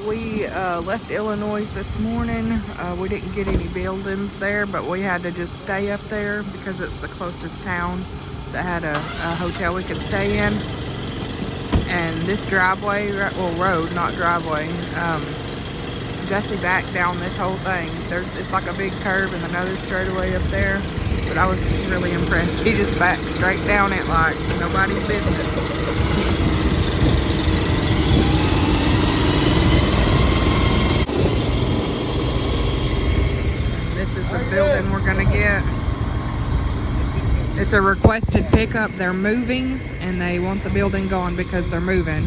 We left Illinois this morning. We didn't get any buildings there, but we had to just stay up there because it's the closest town that had a hotel we could stay in. And this driveway, well, road, not driveway, Jesse backed down this whole thing. It's like a big curve and another straightaway up there, but I was really impressed. He just backed straight down it like nobody's business. This is the building we're gonna get. It's a requested pickup. They're moving and they want the building gone because they're moving.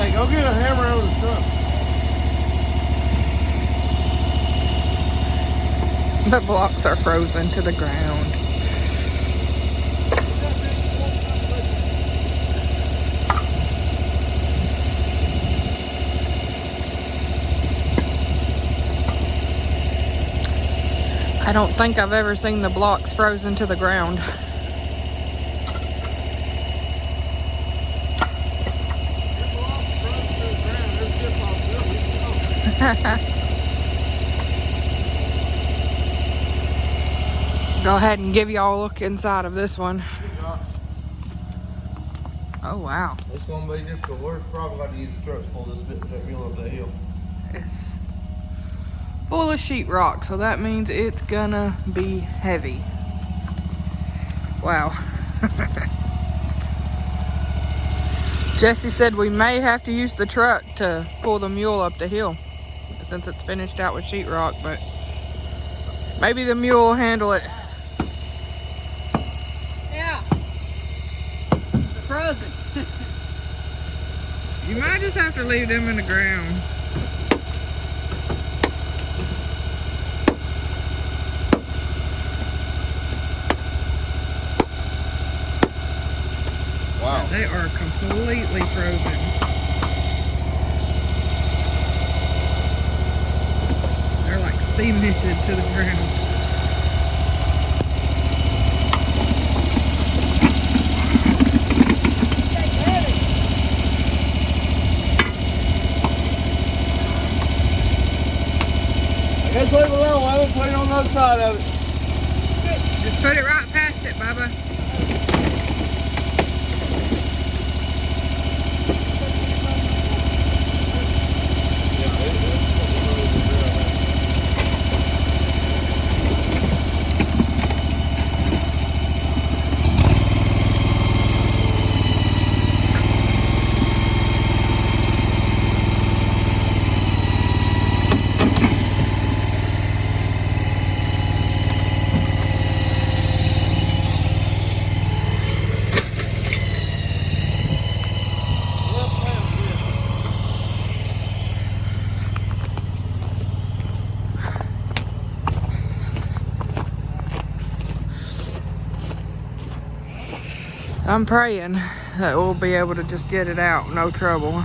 Hey, go get a hammer out of the truck. The blocks are frozen to the ground. I don't think I've ever seen the blocks frozen to the ground. Go ahead and give y'all a look inside of this one. Oh wow. It's gonna be difficult. We're probably going to use the truck to pull that mule up that hill. It's full of sheetrock, so that means it's gonna be heavy. Wow. Jesse said we may have to use the truck to pull the mule up the hill since it's finished out with sheetrock, but maybe the mule will handle it. Yeah. nothing. You might just have to leave them in the ground. Wow. They are completely frozen. They're like cemented to the ground. I guess leave it alone. I will put it on the other side of it. Just put it right past it, Bubba. I'm praying that we'll be able to just get it out, no trouble.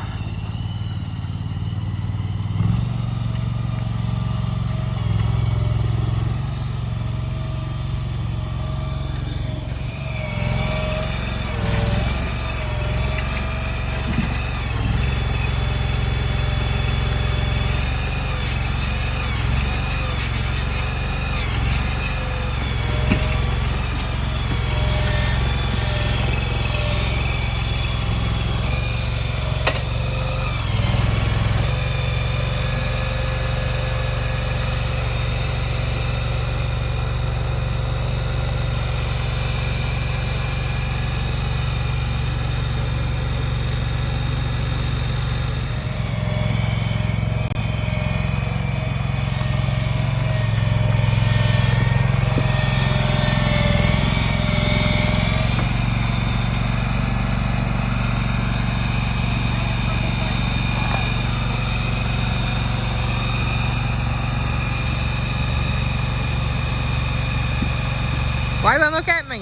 Wyland, look at me.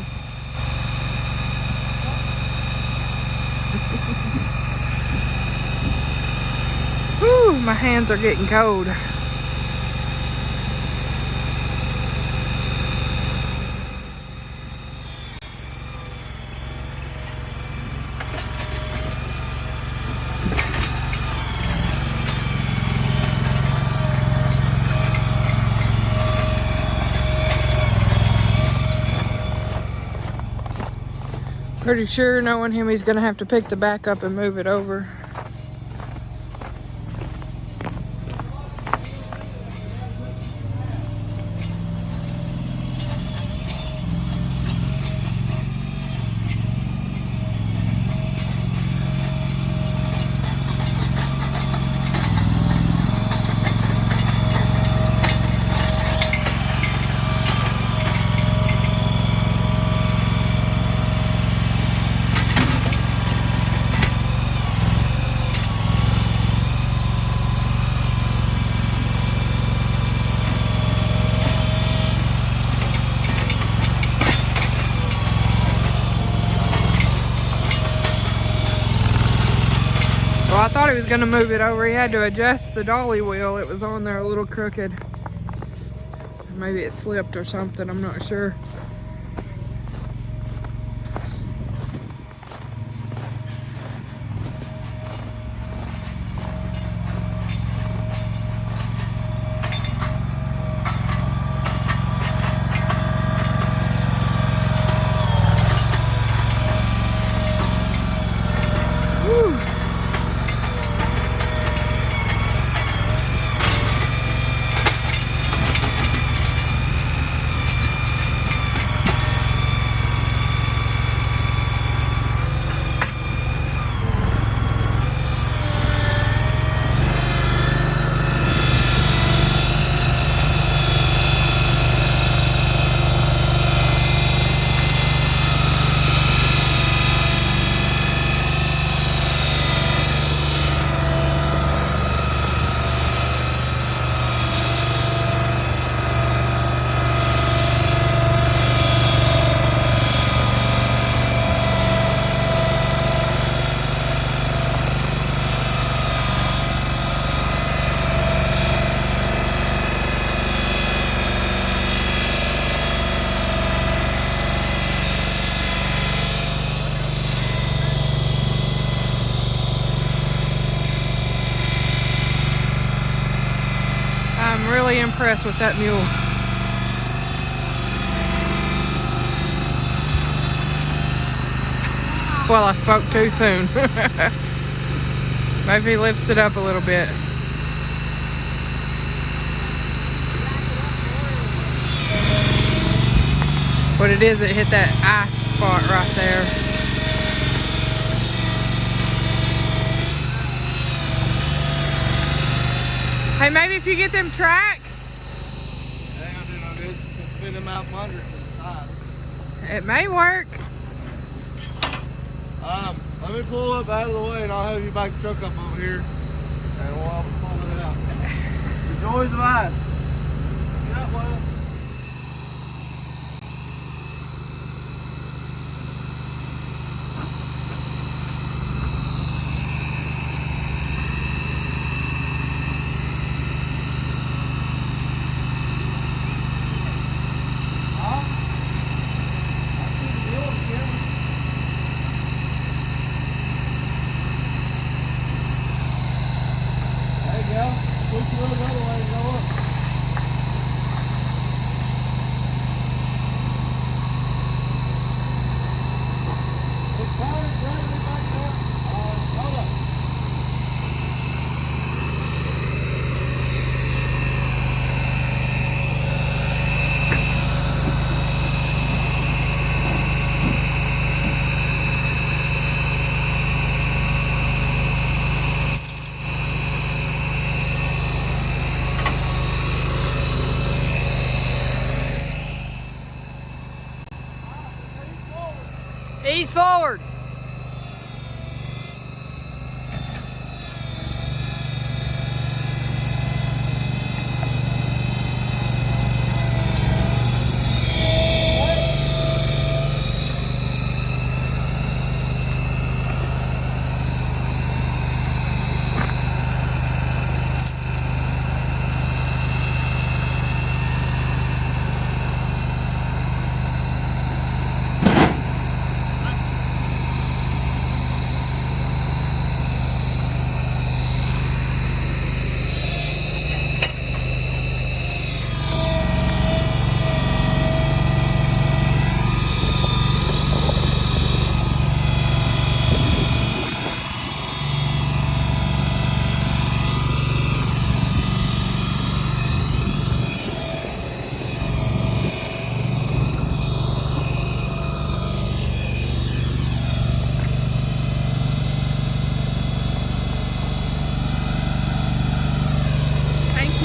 Whew, my hands are getting cold. Pretty sure knowing him, he's gonna have to pick the back up and move it over. Well, I thought he was gonna move it over. He had to adjust the dolly wheel. It was on there a little crooked. Maybe it slipped or something, I'm not sure. impressed with that mule. Well, I spoke too soon. Maybe he lifts it up a little bit. What it is, it hit that ice spot right there. Hey, maybe if you get them tracks. They ain't gonna do no good. Just spin them out from under it to the side. It may work. Let me pull up out of the way and I'll have you back the truck up over here and we'll pull it out. The joys of ice. Get up, Wes. Ease forward.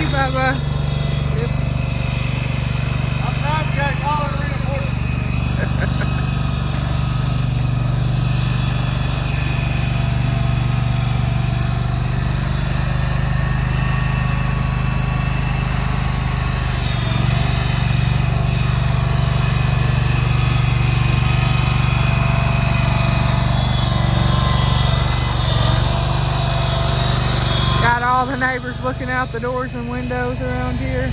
Bubba. Yep. I'm trying to get collar and reinforcement. Got all the neighbors looking out the doors and windows around here.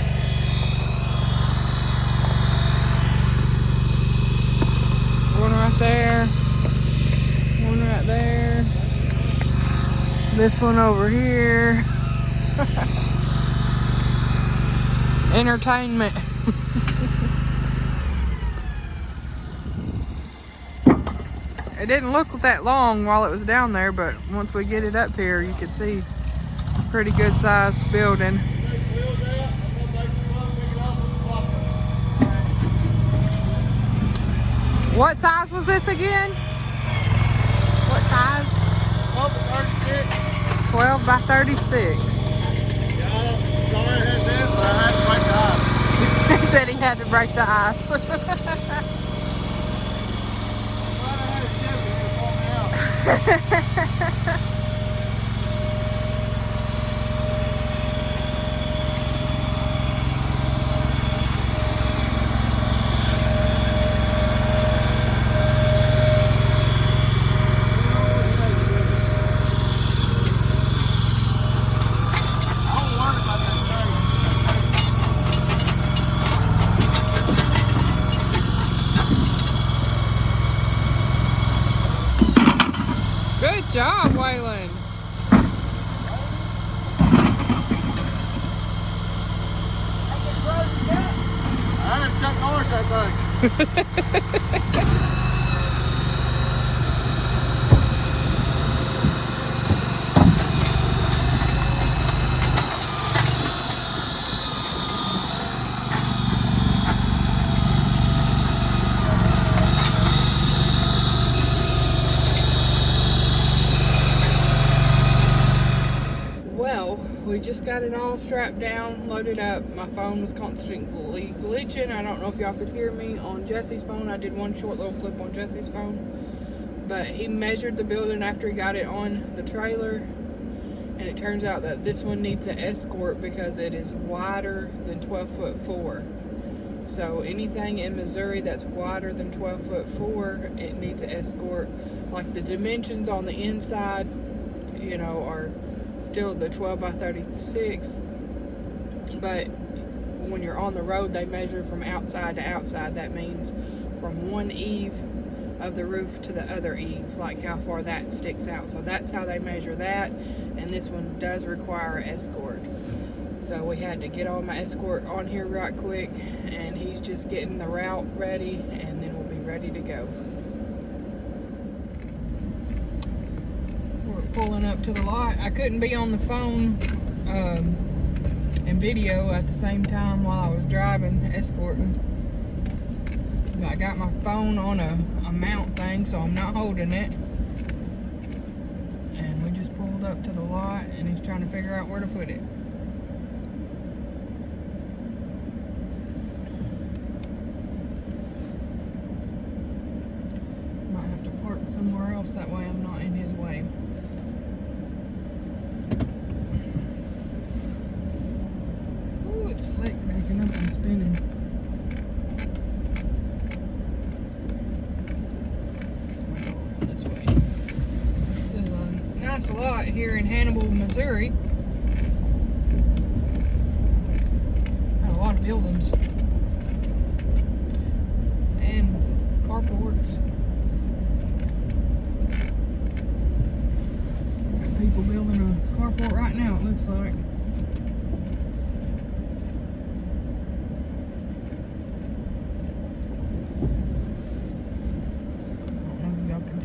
One right there. One right there. This one over here. Entertainment. It didn't look that long while it was down there, but once we get it up here, you can see it's a pretty good sized building. What size was this again? What size? 12 by 36. He said he had to break the ice. Good job, Waylon. had Chuck Norris that thing. Well, we just got it all strapped down, loaded up. My phone was constantly glitching. I don't know if y'all could hear me on Jesse's phone. I did one short little clip on Jesse's phone. But he measured the building after he got it on the trailer. And it turns out that this one needs an escort because it is wider than 12'4". So anything in Missouri that's wider than 12'4", it needs an escort. Like the dimensions on the inside, you know, are still the 12 by 36, but when you're on the road they measure from outside to outside. That means from one eave of the roof to the other eave, like how far that sticks out. So that's how they measure that, and this one does require an escort. So we had to get all my escort on here right quick, and he's just getting the route ready, and then we'll be ready to go. Pulling up to the lot. I couldn't be on the phone and video at the same time while I was driving, escorting. I got my phone on a mount thing, so I'm not holding it. And we just pulled up to the lot, and he's trying to figure out where to put it. Might have to park somewhere else, that way I'm not in his way. It's slick backing up and spinning. This way. This is a nice lot here in Hannibal, Missouri. Got a lot of buildings and carports. Got people building a carport right now, it looks like.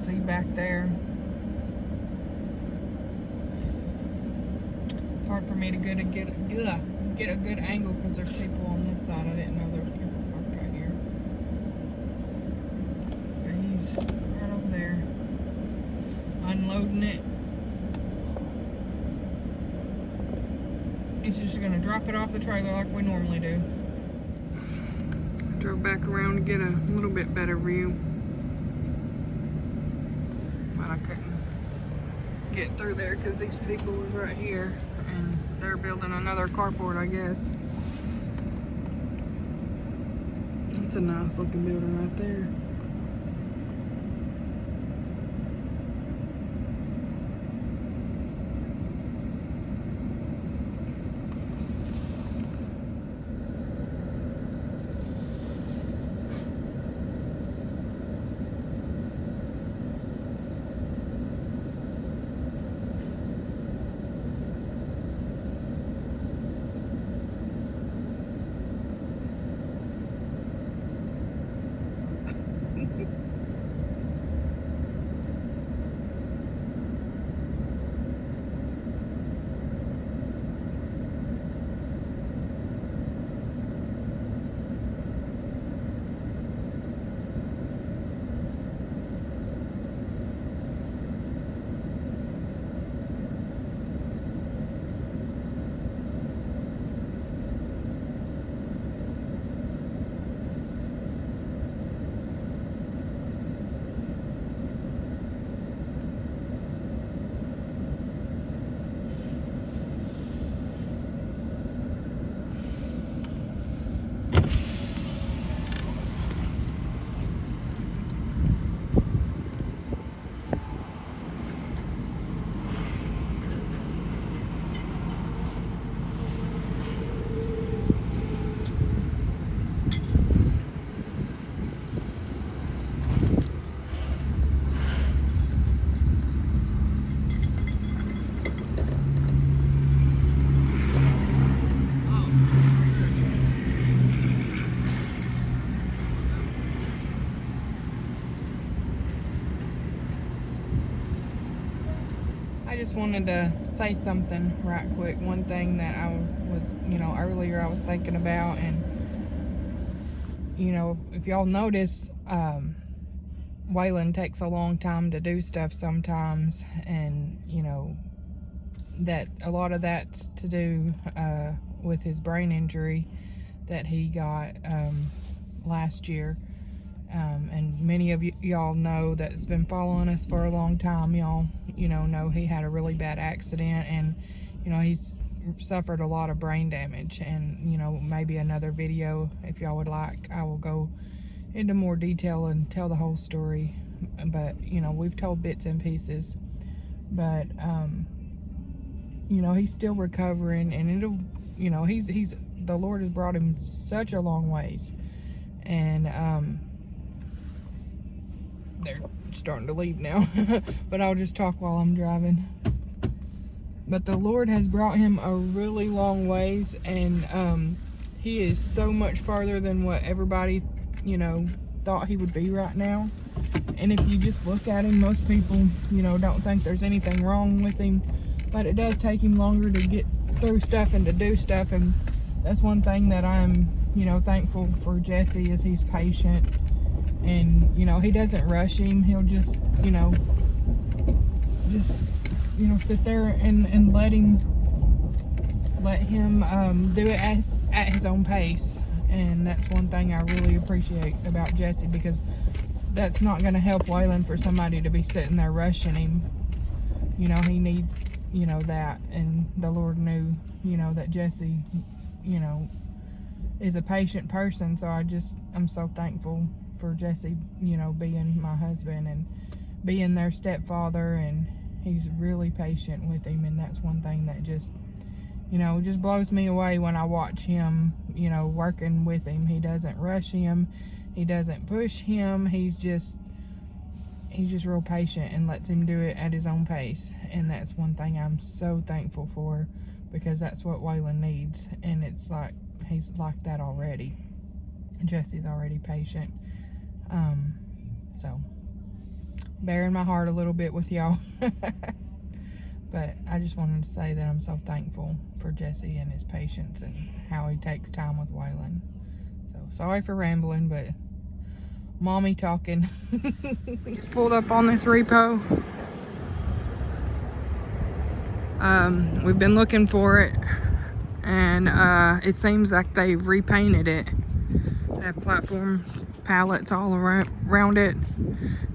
See back there. It's hard for me to get a good angle because there's people on this side. I didn't know there was people parked right here. But he's right over there unloading it. He's just gonna drop it off the trailer like we normally do. I drove back around to get a little bit better view. I couldn't get through there because these people was right here, and they're building another carport, I guess. It's a nice looking building right there. I just wanted to say something right quick. One thing that I was, earlier I was thinking about, and, if y'all notice, Waylon takes a long time to do stuff sometimes, and, that a lot of that's to do with his brain injury that he got last year. And many of y'all know that's been following us for a long time. Y'all, know he had a really bad accident, and, he's suffered a lot of brain damage. And, maybe another video, if y'all would like, I will go into more detail and tell the whole story. But, we've told bits and pieces. But, he's still recovering, and it'll, he's the Lord has brought him such a long ways. And, they're starting to leave now. But I'll just talk while I'm driving. But the Lord has brought him a really long ways, and he is so much farther than what everybody, thought he would be right now. And if you just look at him, most people, don't think there's anything wrong with him, but it does take him longer to get through stuff and to do stuff. And that's one thing that I'm, thankful for Jesse, is he's patient. And, he doesn't rush him. He'll just, sit there and let him do it at his own pace. And that's one thing I really appreciate about Jesse, because that's not going to help Waylon for somebody to be sitting there rushing him. He needs, that. And the Lord knew, that Jesse, is a patient person. So I'm so thankful for Jesse, being my husband and being their stepfather, and he's really patient with him. And that's one thing that just blows me away when I watch him, working with him. He doesn't rush him, he doesn't push him, he's just real patient and lets him do it at his own pace. And that's one thing I'm so thankful for, because that's what Waylon needs. And it's like he's like that already. Jesse's already patient. So bearing my heart a little bit with y'all. But I just wanted to say that I'm so thankful for Jesse and his patience and how he takes time with Waylon. So sorry for rambling, but mommy talking. Just pulled up on this repo. We've been looking for it, and it seems like they repainted it. They have platform pallets all around it.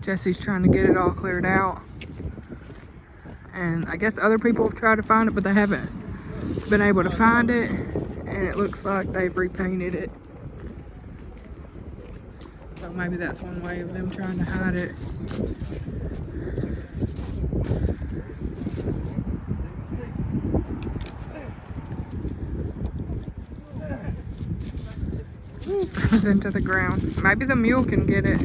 Jesse's trying to get it all cleared out. And I guess other people have tried to find it, but they haven't been able to find it. And it looks like they've repainted it. So maybe that's one way of them trying to hide it. Throws into the ground. Maybe the mule can get it.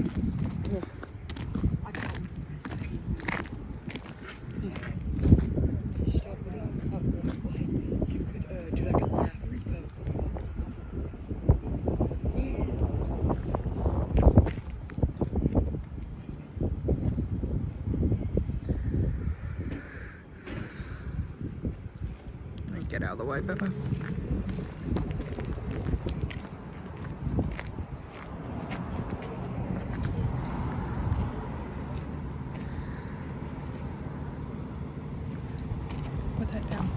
Get out of the way, Bubba. Put that down.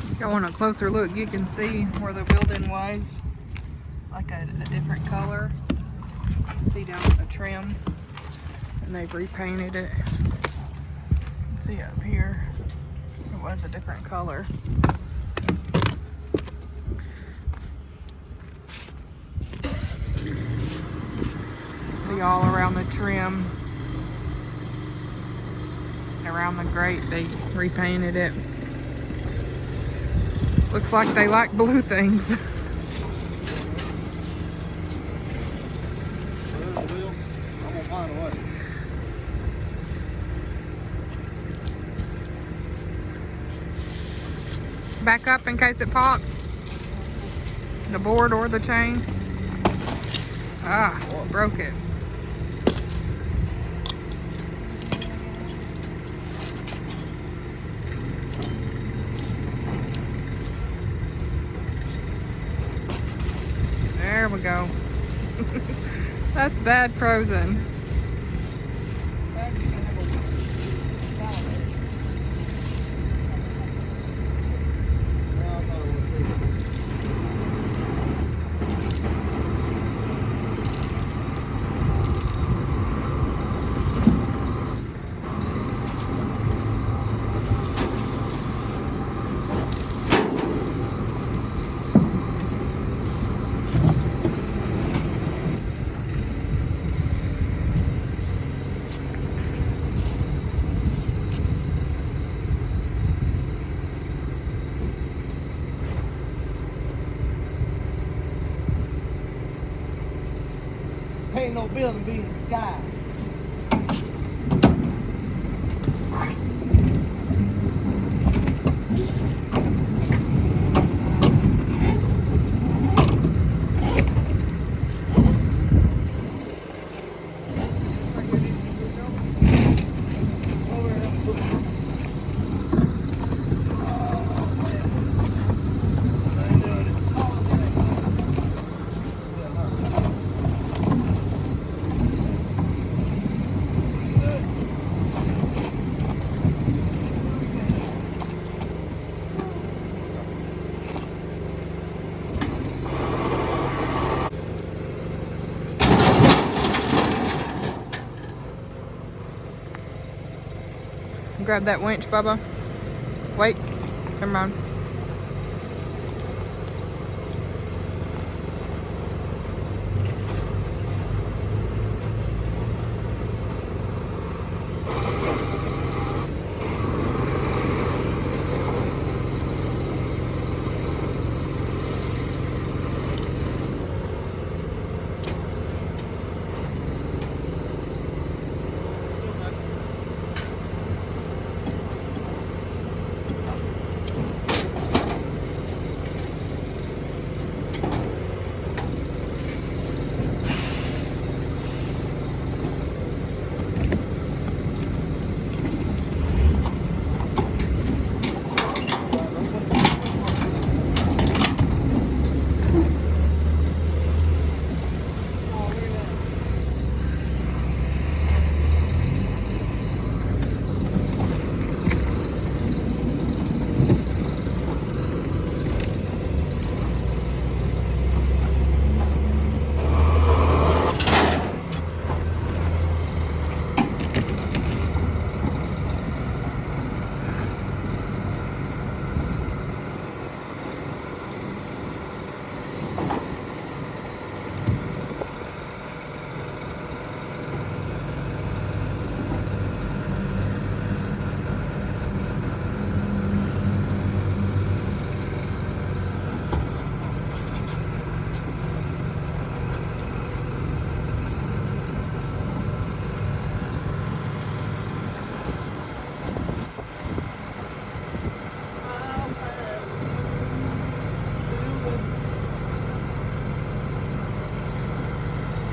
If y'all want a closer look, you can see where the building was, like a different color. You can see down the trim. And they've repainted it. See up here, it was a different color. See all around the trim, around the grate, they repainted it. Looks like they like blue things. I'm gonna find a way. Back up in case it pops. The board or the chain. Ah, broke it. There we go. That's bad frozen. Ain't no building be in the sky. Grab that winch, Bubba. Wait, come on.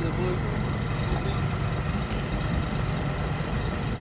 The blue.